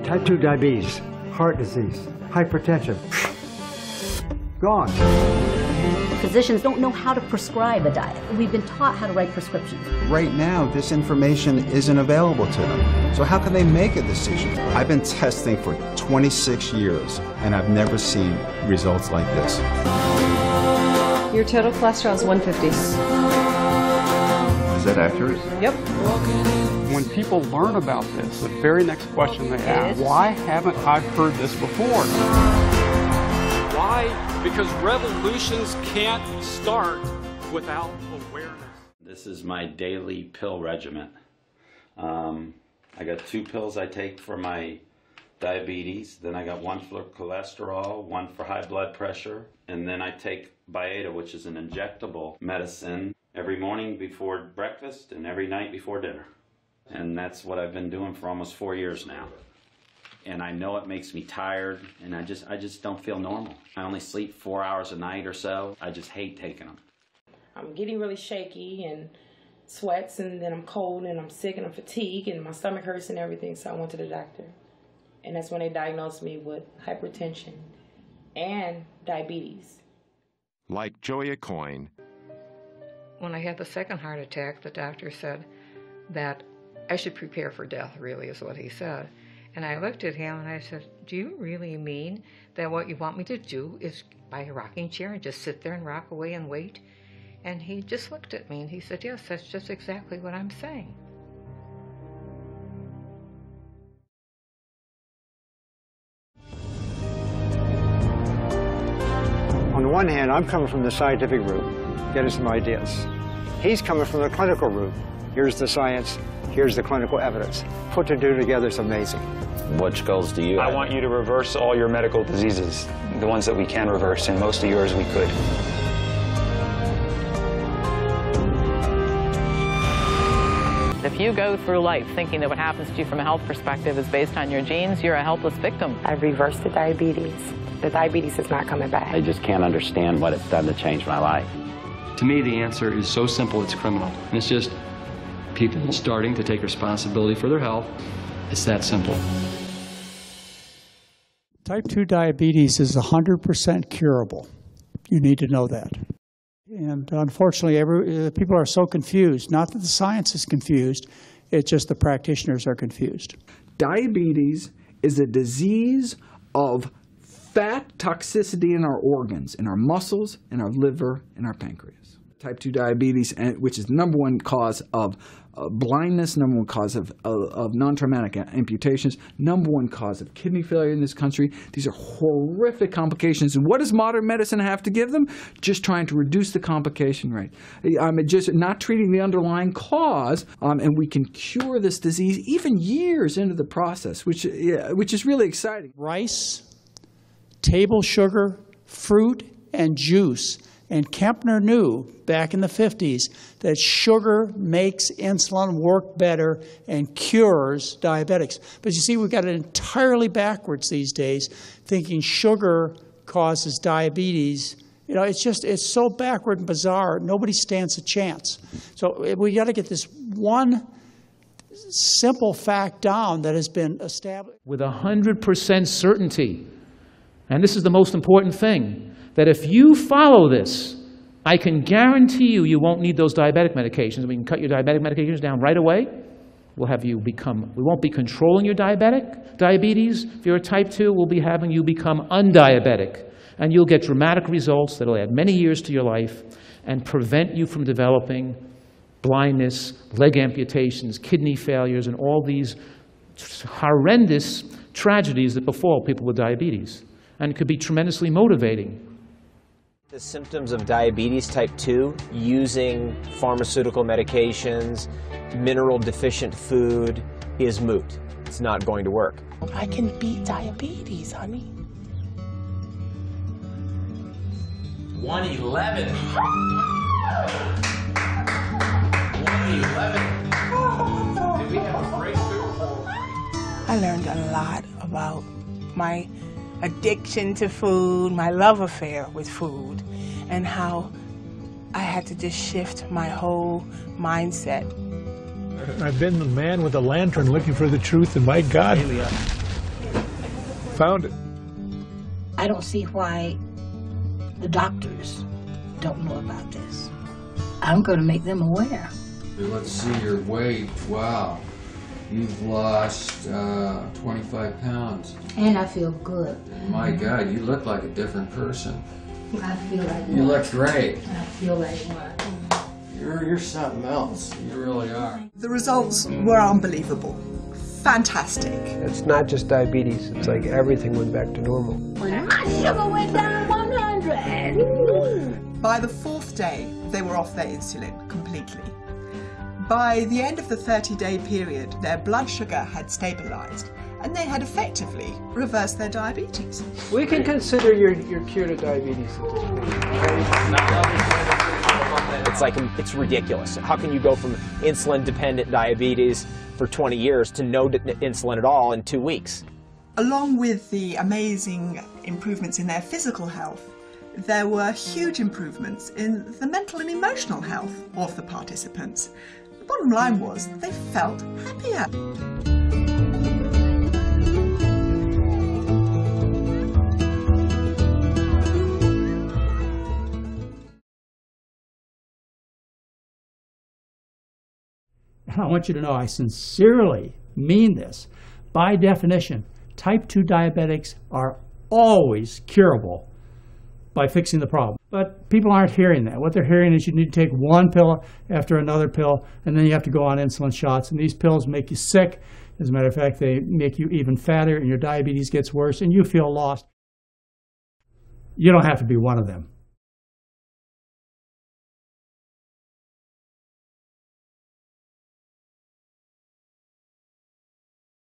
Type 2 diabetes, heart disease, hypertension. Gone. Physicians don't know how to prescribe a diet. We've been taught how to write prescriptions. Right now, this information isn't available to them. So how can they make a decision? I've been testing for 26 years, and I've never seen results like this. Your total cholesterol is 150. Is that accurate? Yep. When people learn about this, the very next question they ask, why haven't I heard this before? Why? Because revolutions can't start without awareness. This is my daily pill regimen. I got 2 pills I take for my diabetes, then I got 1 for cholesterol, 1 for high blood pressure, and then I take Byetta, which is an injectable medicine, every morning before breakfast and every night before dinner. And that's what I've been doing for almost 4 years now. And I know it makes me tired, and I just don't feel normal. I only sleep 4 hours a night or so. I just hate taking them. I'm getting really shaky and sweats, and then I'm cold and I'm sick and I'm fatigued and my stomach hurts and everything, so I went to the doctor. And that's when they diagnosed me with hypertension and diabetes. Like Joya Coyne. When I had the second heart attack, the doctor said that I should prepare for death, really, is what he said. And I looked at him and I said, do you really mean that what you want me to do is buy a rocking chair and just sit there and rock away and wait? And he just looked at me and he said, yes, that's just exactly what I'm saying. On the one hand, I'm coming from the scientific route, getting some ideas. He's coming from the clinical route. Here's the science, here's the clinical evidence. Put the two together, it's amazing. Which goals do you have? I want you to reverse all your medical diseases, the ones that we can reverse, and most of yours we could. If you go through life thinking that what happens to you from a health perspective is based on your genes, you're a helpless victim. I've reversed the diabetes. The diabetes is not coming back. I just can't understand what it's done to change my life. To me, the answer is so simple, it's criminal. And it's just people starting to take responsibility for their health. It's that simple. Type 2 diabetes is 100% curable. You need to know that. And unfortunately, people are so confused. Not that the science is confused, it's just the practitioners are confused. Diabetes is a disease of fat toxicity in our organs, in our muscles, in our liver, in our pancreas. Type 2 diabetes, which is the #1 cause of blindness, #1 cause of non-traumatic amputations, #1 cause of kidney failure in this country. These are horrific complications. And what does modern medicine have to give them? Just trying to reduce the complication rate. Just not treating the underlying cause, and we can cure this disease even years into the process, which is really exciting. Rice, table sugar, fruit, and juice. And Kempner knew back in the 50s that sugar makes insulin work better and cures diabetics. But you see, we've got it entirely backwards these days, thinking sugar causes diabetes. You know, it's so backward and bizarre, nobody stands a chance. So we got to get this one simple fact down that has been established. With 100% certainty, and this is the most important thing, that if you follow this, I can guarantee you, you won't need those diabetic medications. We can cut your diabetic medications down right away. We won't be controlling your diabetes. If you're a type 2, we'll be having you become undiabetic. And you'll get dramatic results that'll add many years to your life and prevent you from developing blindness, leg amputations, kidney failures, and all these horrendous tragedies that befall people with diabetes. And it could be tremendously motivating. The symptoms of diabetes type 2 using pharmaceutical medications, mineral deficient food is moot. It's not going to work. I can beat diabetes, honey. 111. 111. Did we have a breakthrough? I learned a lot about my addiction to food, my love affair with food, and how I had to just shift my whole mindset. I've been the man with a lantern looking for the truth, and my God, found it. I don't see why the doctors don't know about this. I'm going to make them aware. Let's see your weight. Wow. You've lost 25 pounds. And I feel good. My God, you look like a different person. I feel like You look great. I feel like what? You're something else. You really are. The results were unbelievable. Fantastic. It's not just diabetes, it's like everything went back to normal. My sugar went down 100. By the 4th day, they were off their insulin completely. By the end of the 30-day period, their blood sugar had stabilized, and they had effectively reversed their diabetes. We can consider your cure to diabetes at this point. It's ridiculous. How can you go from insulin-dependent diabetes for 20 years to no insulin at all in 2 weeks? Along with the amazing improvements in their physical health, there were huge improvements in the mental and emotional health of the participants. The bottom line was they felt happier. I want you to know I sincerely mean this. By definition, type 2 diabetics are always curable by fixing the problem. But people aren't hearing that. What they're hearing is you need to take one pill after another pill, and then you have to go on insulin shots. And these pills make you sick. As a matter of fact, they make you even fatter, and your diabetes gets worse, and you feel lost. You don't have to be one of them.